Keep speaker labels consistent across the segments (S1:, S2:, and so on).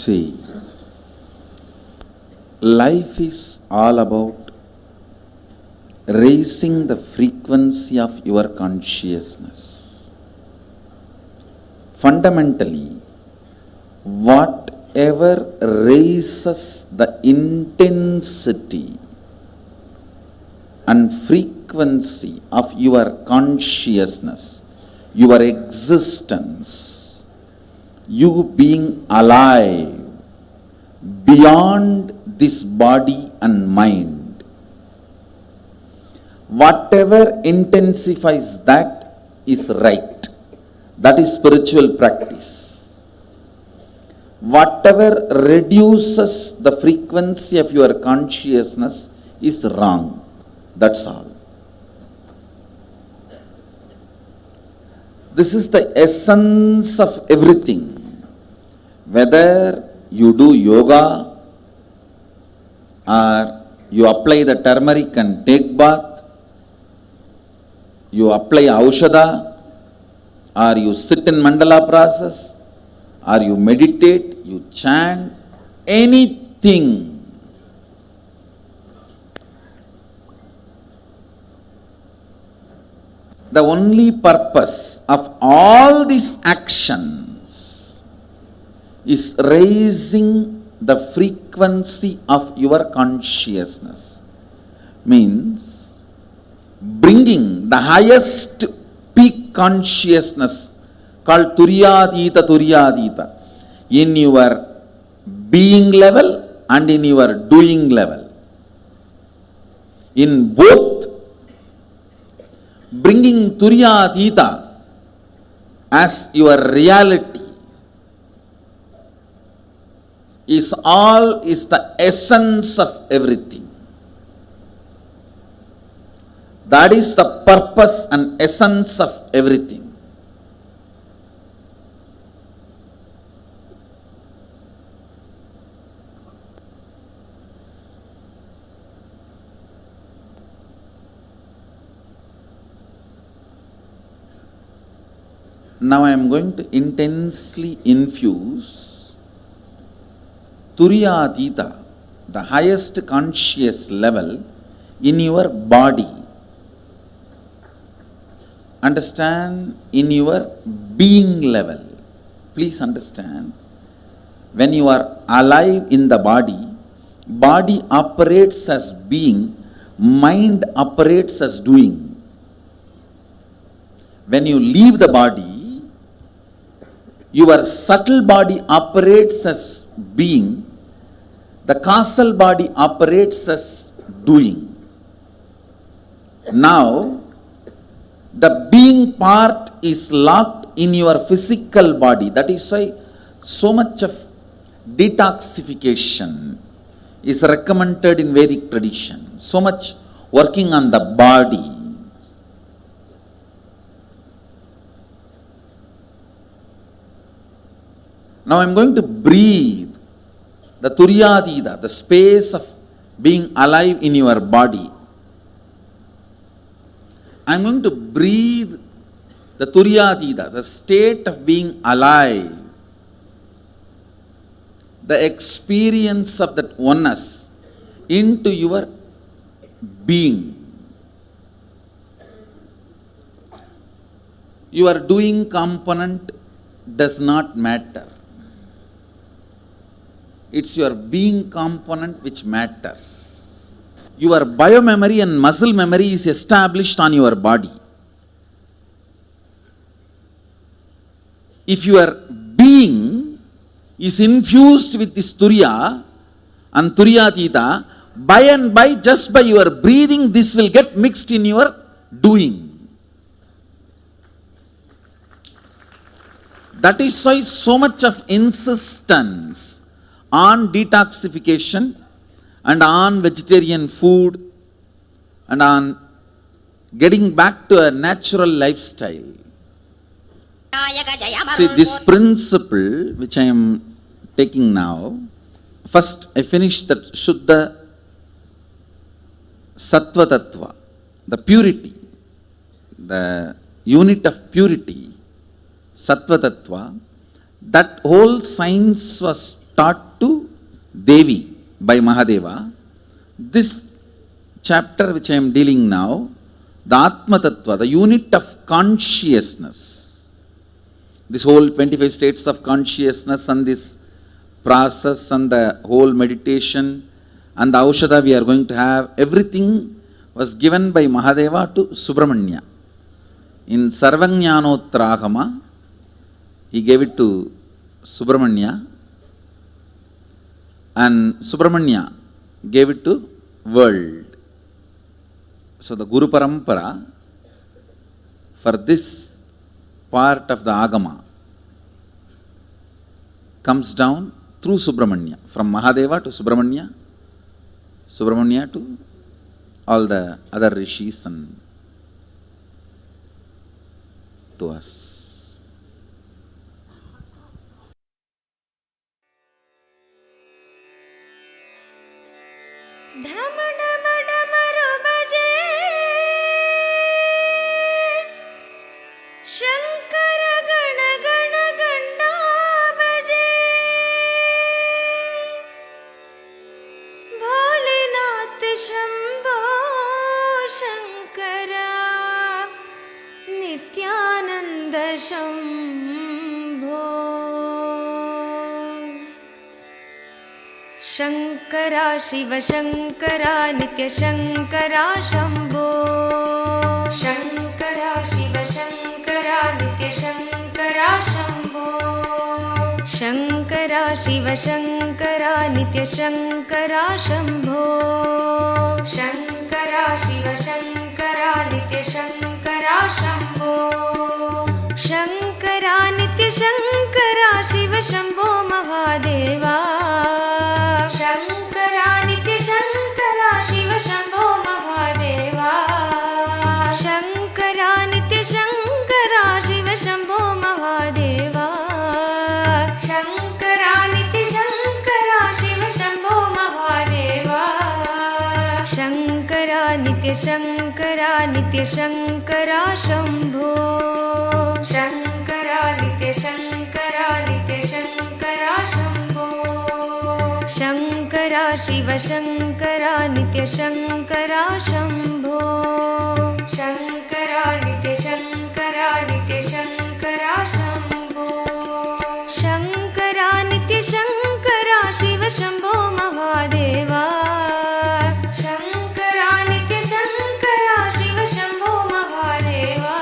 S1: See, life is all about raising the frequency of your consciousness. Fundamentally, whatever raises the intensity and frequency of your consciousness, your existence, you being alive beyond this body and mind, whatever intensifies that is right. That is spiritual practice. Whatever reduces the frequency of your consciousness is wrong. That's all. This is the essence of everything. Whether you do yoga or you apply the turmeric and take bath, you apply aushadha, or you sit in mandala process, or you meditate, you chant, anything. The only purpose of all these actions is raising the frequency of your consciousness. Means bringing the highest peak consciousness called Turyadita in your being level and in your doing level. In both, bringing Turyadita as your reality is the essence of everything. That is the purpose and essence of everything. Now I am going to intensely infuse Turyadita, the highest conscious level, in your body. Understand, in your being level. Please understand, when you are alive in the body operates as being, mind operates as doing. When you leave the body, your subtle body operates as being, the causal body operates as doing. Now, the being part is locked in your physical body. That is why so much of detoxification is recommended in Vedic tradition. So much working on the body. Now I am going to breathe the Turyadita, the space of being alive in your body. I am going to breathe the Turyadita, the state of being alive, the experience of that oneness into your being. Your doing component does not matter. It's your being component which matters. Your biomemory and muscle memory is established on your body. If your being is infused with this Turya and Turyadita, by and by, just by your breathing, this will get mixed in your doing. That is why so much of insistence on detoxification and on vegetarian food and on getting back to a natural lifestyle. See, this principle which I am taking now, first I finished that Shuddha Sattva Tattva, the purity, the unit of purity, Sattva Tattva. That whole science was taught to Devi by Mahadeva. This chapter which I am dealing now, the Atma Tattva, the unit of consciousness, this whole 25 states of consciousness and this process and the whole meditation and the Aushadha we are going to have, everything was given by Mahadeva to Subramanya. In Sarvajnanotragama, he gave it to Subramanya, and Subramanya gave it to world. So the Guru Parampara for this part of the Agama comes down through Subramanya, from Mahadeva to Subramanya, Subramanya to all the other rishis and to us.
S2: Shankar गण गण गंडा बजे, भोलेनाथ शंभो शंकरा, नित्यानंद शंभो। शंकरा शिव शंकरा नित्य शंकरा शंभो, शंकरा शिव शंकरा नित्य शंकरा शंभो, शंकरा शिव शंकरा नित्य शंकरा शंभो, शंकरा शिव शंकरा नित्य शंकरा शंभो, शंकरा नित्य शंकरा शिव शंभो महादेवा, शंकरा नित्य शंकरा शिव शंभो महादेवा, शंकरा नित्य शंकरा शिव शंभो महादेवा, शंकरा नित्य शंकरा शिव शंभो महादेवा, शंकरा नित्य शंकरा शंभो, शंकरा नित्य शंकरा शंभो, शंकरा शिव शंकरा नित्य शंकरा शंभो, शंकरा नित्य शंकरा शंभो, शंकरा नित्य शंकरा शिव शंभो महादेवा, शंकरा नित्य शंकरा शिव शंभो महादेवा,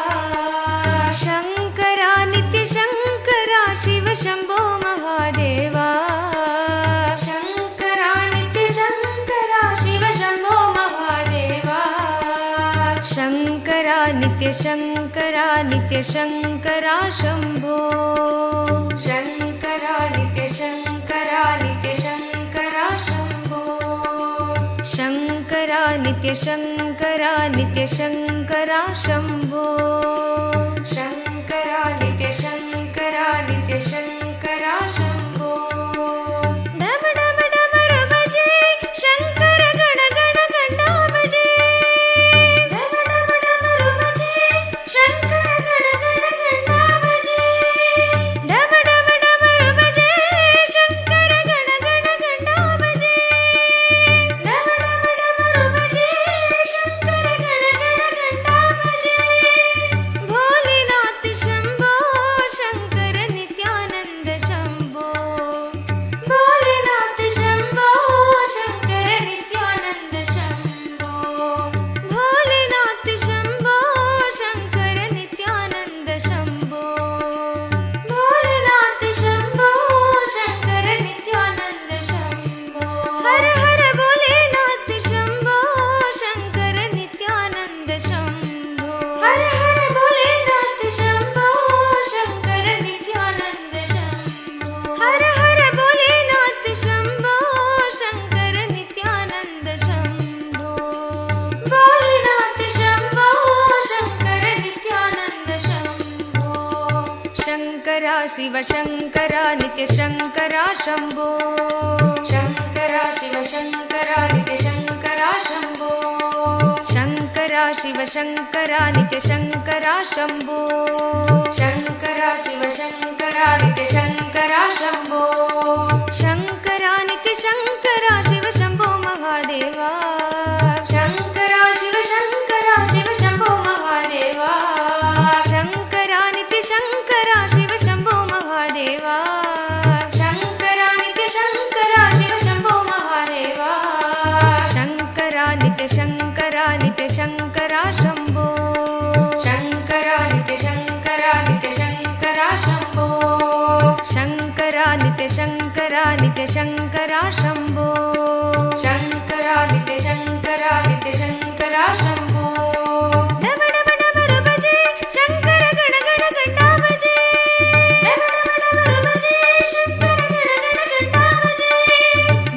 S2: शंकरा नित्य शंकरा शिव शंभो महादेवा, शंकरा नित्य शंकरा शिव शंभो महादेवा, शंकरा नित्य शंकरा शंभो, शंकरा नित्य शंकरा शंभो, शंकरा नित्य शंकरा शंभो, शंकरा नित्य शंकरा शंभो। डम डम डमर बजे, शंकर गण गण घंटा बजे, डम डम डमर बजे, शंकर गण गण घंटा बजे, डम डम डमर बजे, शंकर गण गण घंटा बजे, डम डम डमर बजे, शंकर गण गण घंटा बजे, भोलेनाथ शंभो शंकर नित्यानंद शंभो, भोलेनाथ शंभो शंकर नित्यानंद शंभो, भोलेनाथ शंभो शंकर नित्यानंद शंभो, भोलेनाथ शंभो शंकर नित्यानंद शंभो, हर हर भोलेनाथ शंभो शंकर नित्यानंद शंभो, हर हर भोलेनाथ शंभो शंकर नित्यानंद शंभो, हर हर भोलेनाथ शंभो शंकर नित्यानंद शंभो, भोलेनाथ शंभो शंकर नित्यानंद शंभो, शंकरा शिव शंकरा नित्य शंकरा शंभो, शंकरा शिव शंकरा नित्य शंकरा शंभो, शंकरा शिव शंकरा नित्य शंकरा शंभो, शंकरा शिव शङ्करा नित्य शङ्करा शम्भो शङ्करा नित्य शङ्करा शिव शम्भो महादेवा शङ्करा शिव शङ्करा शिव शम्भो महादेवा शङ्करा नित्य शङ्करा शिव शम्भो महादेवा शङ्करा नित्य शङ्करा शिव शम्भो महादेवा शङ्करा नित्य शङ्करा नित्य शङ्करा शम्भो शङ्करा नित्य शङ्करा नित्य शङ्करा शम्भो शङ्करा नित्य शङ्करा नित्य शङ्करा शम्भो शङ्करा नित्य शङ्करा नित्य शङ्करा शम्भो डम डम डमरु बजे शङ्कर गण गण घण्टा बजे डम डम डमरु बजे शङ्कर गण गण घण्टा बजे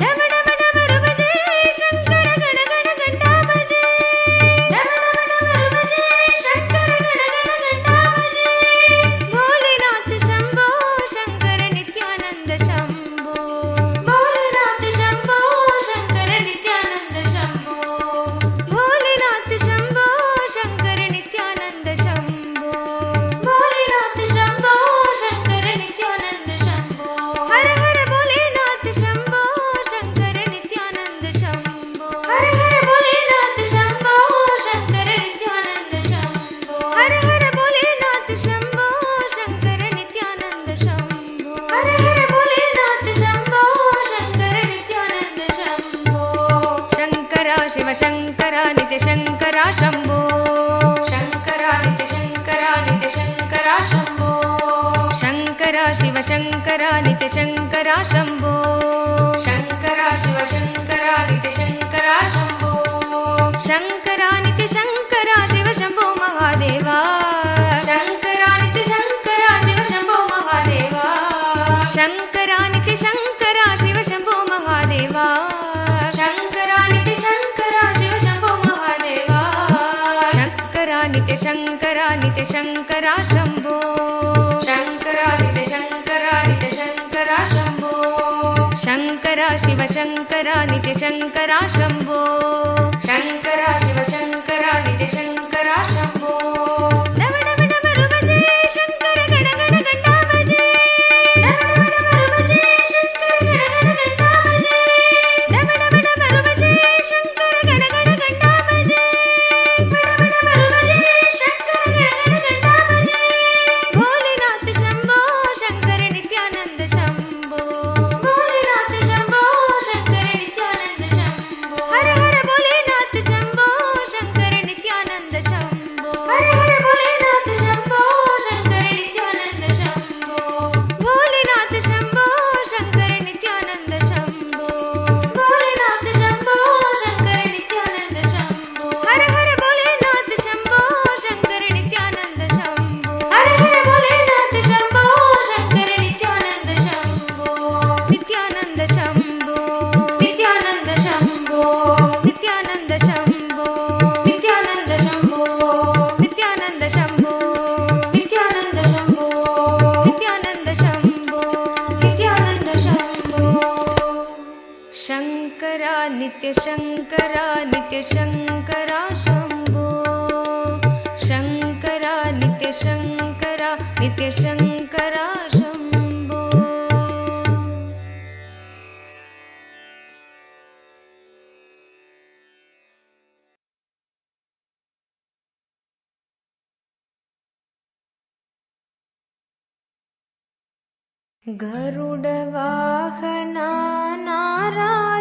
S2: डम डम डमरु बजे शङ्कर गण गण घण्टा बजे डम डम डमरु बजे शङ्कर गण गण घण्टा बजे भोलेनाथ शम्भो शङ्कर नित्यानन्द शम्भो भोलेनाथ शम्भो शङ्कर नित्यानन्द शम्भो भोलेनाथ शम्भो शङ्कर नित्यानन्द शम्भो भोलेनाथ शम्भो शङ्कर नित्यानन्द शम्भो हर हर भोलेनाथ शम्भो शङ्कर नित्यानन्द शम्भो हर हर भोलेनाथ शम्भो शङ्कर नित्यानन्द शम्भो हर हर भोलेनाथ शम्भो शङ्कर नित्यानन्द शम्भो हर हर भोलेनाथ शम्भो शङ्कर नित्यानन्द शम्भो शङ्करा शिव शङ्करा नित्य शङ्करा शम्भो शङ्करा नित्य शङ्करा नित्य शङ्करा शम्भो शङ्करा शिव शङ्करा नित्य शङ्करा शम्भो शङ्करा शिव शङ्करा नित्य शङ्करा शम्भो शङ्करा नित्य शङ्करा शिव शम्भो महादेवा शङ्करा नित्य शङ्करा शिव शम्भो महादेवा शङ्करा नित्य शङ्करा शिव शम्भो महादेवा शङ्करा नित्य शङ्करा शिव शम्भो महादेवा शङ्करा नित्य शङ्करा नित्य शङ्करा शम्भो शङ्करा नित्य शङ्करा नित्य शङ्करा शम्भो शङ्करा शिव शङ्करा नित्य शङ्करा शम्भो शङ्करा शिव शङ्करा नित्य शङ्करा शम्भो डम डम डमरु बजे शङ्कर गण गण घण्टा बजे डम डम डमरु बजे शङ्कर गण गण घण्टा बजे डम डम डमरु बजे शङ्कर गण गण घण्टा बजे डम डमरु बजे शङ्कर गण गण घण्टा बजे भोलेनाथ शम्भो शङ्कर नित्यानन्द शम्भो भोलेनाथ शम्भो शङ्कर नित्यानन्द शम्भो हर हर भोलेनाथ शम्भो शङ्कर नित्यानन्द शम्भो हर हर भोलेनाथ शम्भो शङ्कर नित्यानन्द शम्भो भोलेनाथ शम्भो शङ्कर नित्यानन्द शम्भो भोलेनाथ शम्भो शङ्कर नित्यानन्द शम्भो हर हर भोलेनाथ शम्भो शङ्कर नित्यानन्द शम्भो हर हर भोलेनाथ शम्भो शङ्कर नित्यानन्द शम्भो नित्यानन्द शम्भो नित्यानन्द शम्भो नित्यानन्द शम्भो नित्यानन्द शम्भो नित्यानन्द शम्भो नित्यानन्द शम्भो नित्यानन्द शम्भो नित्यानन्द शम्भो शङ्करा नित्य शङ्करा नित्य शङ्करा शम्भो शङ्करा नित्य शङ्करा नित्य शङ्करा शम्भो गरुडवाहना नारायण